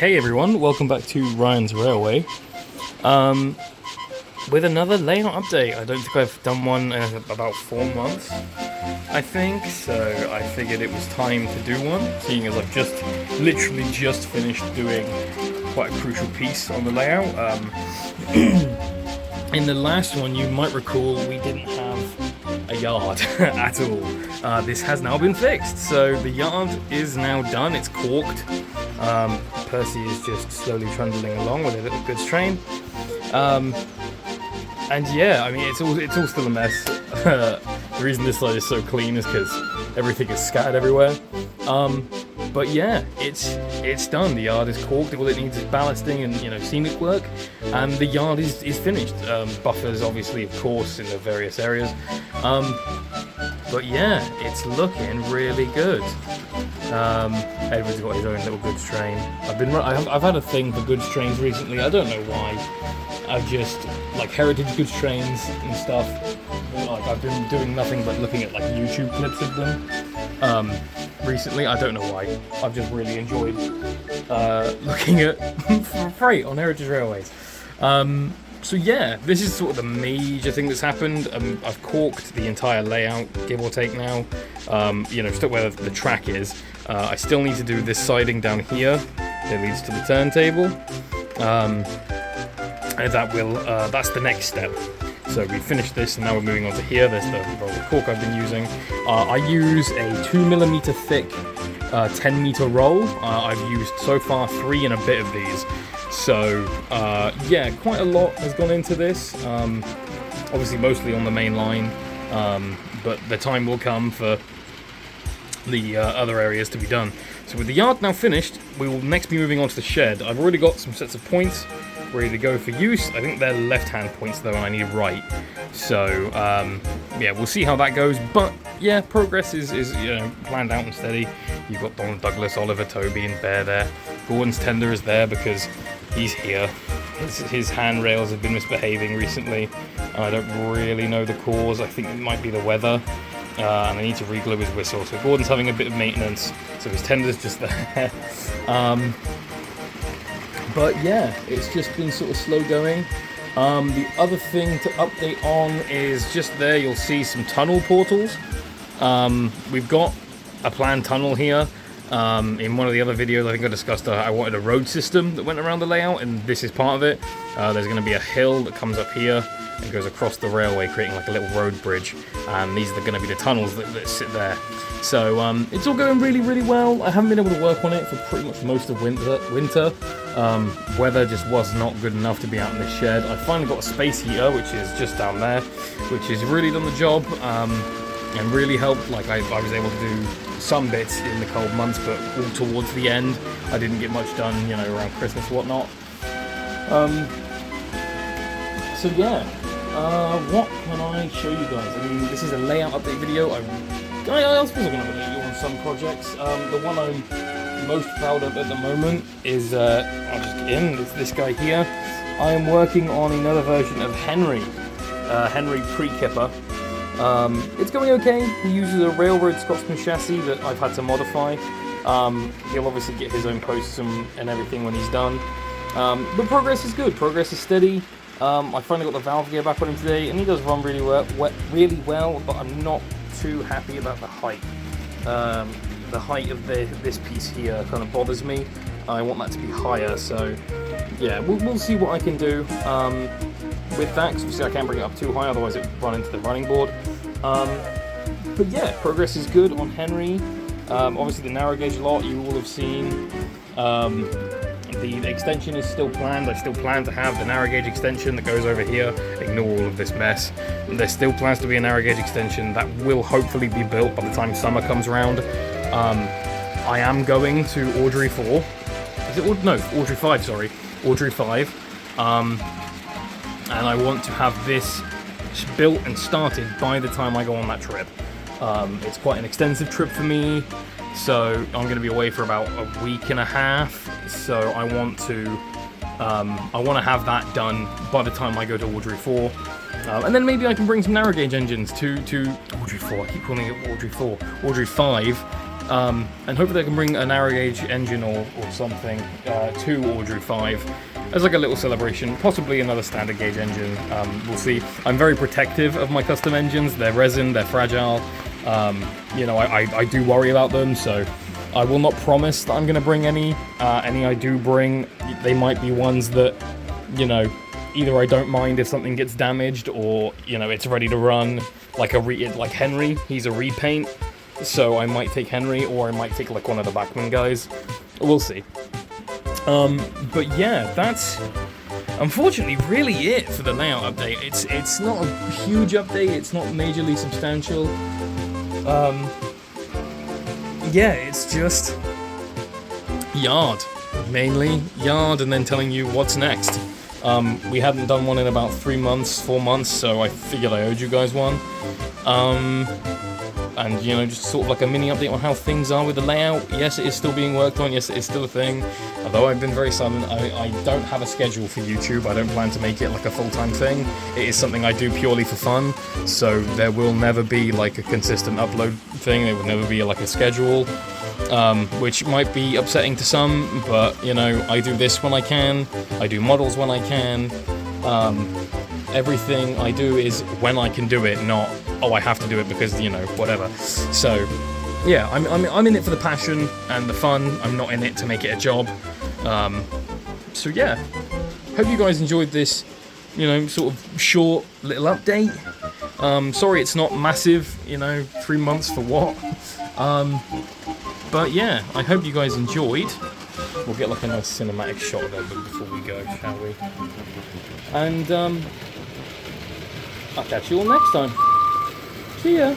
Hey everyone, welcome back to Ryan's Railway. With another layout update. I don't think I've done one in about 4 months, I think, so I figured it was time to do one, seeing as I've literally just finished doing quite a crucial piece on the layout. In the last one, you might recall, we didn't have a yard at all. This has now been fixed, so the yard is now done, it's caulked. Percy is just slowly trundling along with a little goods train. And yeah, I mean, it's all still a mess. The reason this side is so clean is because everything is scattered everywhere. But yeah, it's done. The yard is caulked. All it needs is ballasting and scenic work, and the yard is finished. Buffers, obviously, of course, in the various areas. But yeah, it's looking really good. Edward's got his own little goods train. I've had a thing for goods trains recently. I don't know why. I've just like heritage goods trains and stuff. Like I've been doing nothing but looking at like YouTube clips of them. Recently, I don't know why. I've just really enjoyed looking at freight on heritage railways. So yeah, this is sort of the major thing that's happened. I've caulked the entire layout, give or take now. Still where the track is. I still need to do this siding down here that leads to the turntable. And that's the next step. So we finished this and now we're moving on to here. There's the roll of cork I've been using. I use a 2mm thick 10-meter roll. I've used so far 3 and a bit of these. So yeah, quite a lot has gone into this. Obviously mostly on the main line, but the time will come for the other areas to be done. So with the yard now finished, we will next be moving on to the shed. I've already got some sets of points ready to go for use. I think they're left-hand points though, and I need right. So yeah, we'll see how that goes. But yeah, progress is planned out and steady. You've got Donald Douglas, Oliver, Toby, and Bear there. Gordon's tender is there because he's here. His handrails have been misbehaving recently. I don't really know the cause. I think it might be the weather. And I need to re-glue his whistle. So Gordon's having a bit of maintenance. So his tender's just there. But yeah, it's just been sort of slow going. The other thing to update on is just there you'll see some tunnel portals. We've got a planned tunnel here. In one of the other videos I think I discussed I wanted a road system that went around the layout, and this is part of it. There's going to be a hill that comes up here and goes across the railway, creating like a little road bridge, and these are going to be the tunnels that sit there. So it's all going really, really well. I haven't been able to work on it for pretty much most of winter. Weather just was not good enough to be out in this shed. I finally got a space heater, which is just down there, which has really done the job and really helped. Like I was able to do some bits in the cold months, but all towards the end I didn't get much done, around Christmas and whatnot. So yeah, what can I show you guys? I mean, this is a layout update video. I suppose I'm going to update you on some projects. The one I'm most proud of at the moment is, I'll just get in, it's this guy here. I am working on another version of Henry Pre-Kipper. It's going okay. He uses a railroad Scotsman chassis that I've had to modify. He'll obviously get his own posts and everything when he's done. But progress is good. Progress is steady. I finally got the valve gear back on him today, and he does run really well, but I'm not too happy about the height. The height of this piece here kind of bothers me. I want that to be higher, so yeah, we'll see what I can do with that, because obviously I can't bring it up too high, otherwise it would run into the running board. But yeah, progress is good on Henry. Obviously the narrow gauge lot you will have seen. The extension is still planned. I still plan to have the narrow gauge extension that goes over here. Ignore all of this mess. There still plans to be a narrow gauge extension that will hopefully be built by the time summer comes around. I am going to Audrey 4. Is it Audrey 5, sorry. Audrey 5. And I want to have this built and started by the time I go on that trip. It's quite an extensive trip for me. So I'm going to be away for about a week and a half. So I want to have that done by the time I go to Audrey 4. And then maybe I can bring some narrow gauge engines to Audrey 4. I keep calling it Audrey 4. Audrey 5. And hopefully I can bring a narrow gauge engine or something to Audrey 5 as like a little celebration, possibly another standard gauge engine. We'll see. I'm very protective of my custom engines. They're resin, they're fragile. You know, I do worry about them, so I will not promise that I'm going to bring any. Any I do bring, they might be ones that, you know, either I don't mind if something gets damaged, or, you know, it's ready to run. Like like Henry, he's a repaint, so I might take Henry, or I might take like one of the Backman guys. We'll see. But yeah, that's unfortunately really it for the layout update. It's not a huge update. It's not majorly substantial. Yeah, it's just yard, mainly yard, and then telling you what's next. We hadn't done one in about 4 months, so I figured I owed you guys one. And, you know, just sort of like a mini update on how things are with the layout. Yes, it is still being worked on. Yes, it is still a thing. Although I've been very silent, I don't have a schedule for YouTube. I don't plan to make it like a full-time thing. It is something I do purely for fun. So there will never be like a consistent upload thing. There will never be like a schedule. Which might be upsetting to some, but, you know, I do this when I can. I do models when I can. Everything I do is when I can do it, not, oh, I have to do it because, you know, whatever. So, yeah, I'm in it for the passion and the fun. I'm not in it to make it a job. So, yeah, hope you guys enjoyed this, you know, sort of short little update. Sorry it's not massive, you know, 3 months for what? But, yeah, I hope you guys enjoyed. We'll get like a nice cinematic shot of it before we go, shall we? And, I'll catch you all next time. See ya!